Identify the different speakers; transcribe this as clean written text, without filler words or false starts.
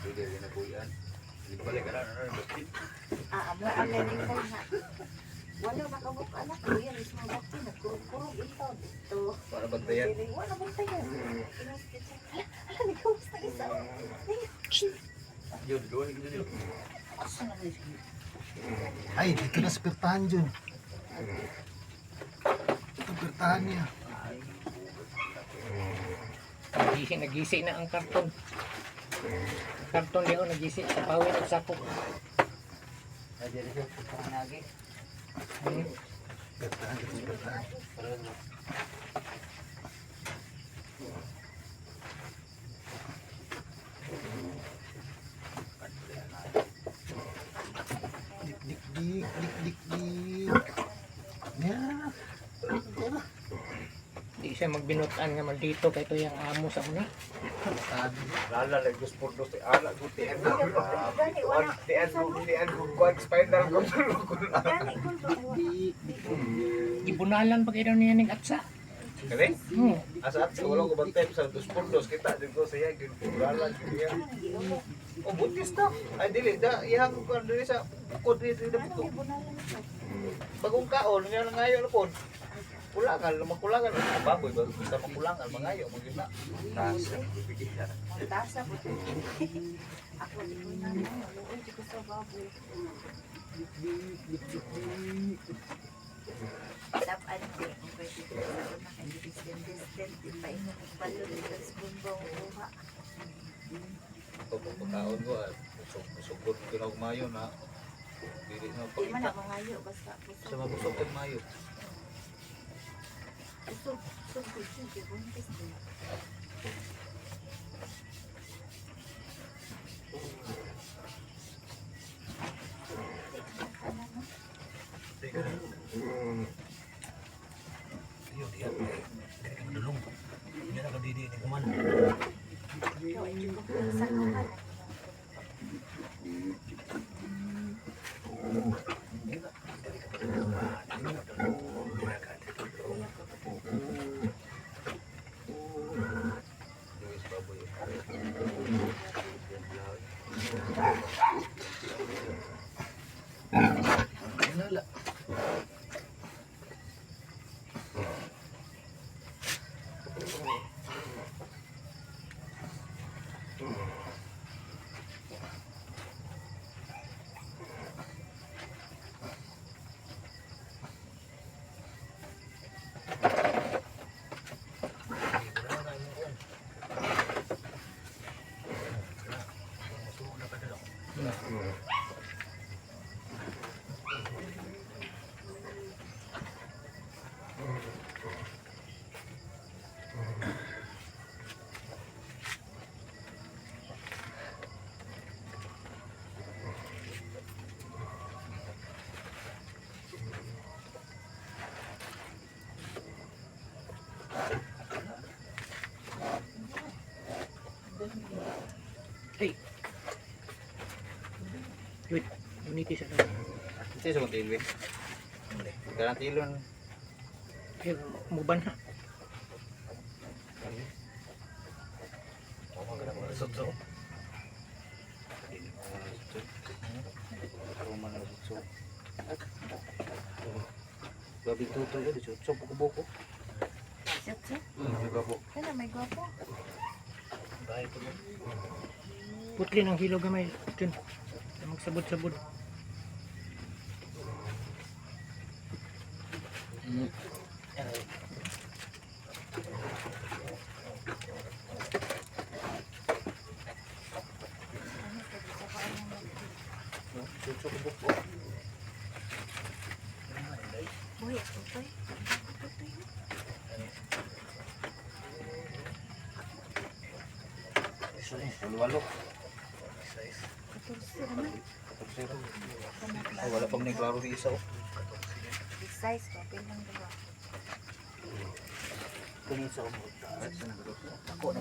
Speaker 1: Pwede rin na buyan. Balik ka na, bakit?
Speaker 2: Amo ang medical na. Wala makabuk anak ko yan. Is mga bakti nagkurong-kurong ito. Dito.
Speaker 1: Para bantayan.
Speaker 2: Wala bantayan. Hala, ni kamusta isa?
Speaker 1: Yun, doon, yun.
Speaker 2: Asa na ba yun?
Speaker 3: Ay, dito na sa pirtahan dyan. Ito pirtahan niya.
Speaker 4: Nagisi na ang karton. Karton niyo nagisi sa pawin at sakop.
Speaker 3: Pirtahan, ito pirtahan. Dik, dik, dik, dik, dik. Yeah. Tara.
Speaker 4: Di siya magbinutan nga man dito kay to yung amo sa una.
Speaker 1: Lala, like, gusto po doon, ala, guti, and kuwan, spider,
Speaker 4: Gibunalan pa kayo niya ning atsa.
Speaker 1: Kani?
Speaker 4: Hmm.
Speaker 1: Asa at sa walang kubantay sa dos puntos kita dito sa iya gulalan gitu. Oh butis to. Ay dili da ihang ko diri sa bukod diri buto. Bagong kaon nga ngayo na pod. Kulangan, makulangan ang baboy ba basta makulangan mangayo magina. Tasa.
Speaker 2: Tasa po. Ako di ko na naluoy di ko sa baboy. Dapat ano ang pwede ko sa una kay distant pa ino balon sa bumbong uha.
Speaker 1: Pagkaon ko sugod ko na mayo na dili na
Speaker 2: Di man
Speaker 1: pakita.
Speaker 2: na mangayo basta
Speaker 1: Sa mabusog kag mayo.
Speaker 2: Usog ko sige buntis din.
Speaker 3: Iyo, diyan. Kaya ka madulong. Hindi na kadidi ni kuman.
Speaker 2: Yo, hindi ko sa kanan.
Speaker 1: Luis baboy.
Speaker 3: Nala.
Speaker 4: Hey. Wait, uniti sa daw.
Speaker 1: Kasi sa kontilwe. Garantilon.
Speaker 4: Ay, muban ha.
Speaker 3: Sotso.
Speaker 1: Babi tuto ko dito. So buko-buko.
Speaker 2: Siyat siya.
Speaker 1: Buko.
Speaker 2: Kaya may gwapo.
Speaker 4: Putli ng hilo gamay. Dyan. Magsabod-sabod.
Speaker 1: Tuto ko buko.
Speaker 2: Uy, ako to eh. Ako to eh.
Speaker 1: Walo.
Speaker 2: 14 naman.
Speaker 1: Oh, wala pang ning klaro di isa oh.
Speaker 2: Big size ko. Pilang diba?
Speaker 1: Kani sa ako. Ako na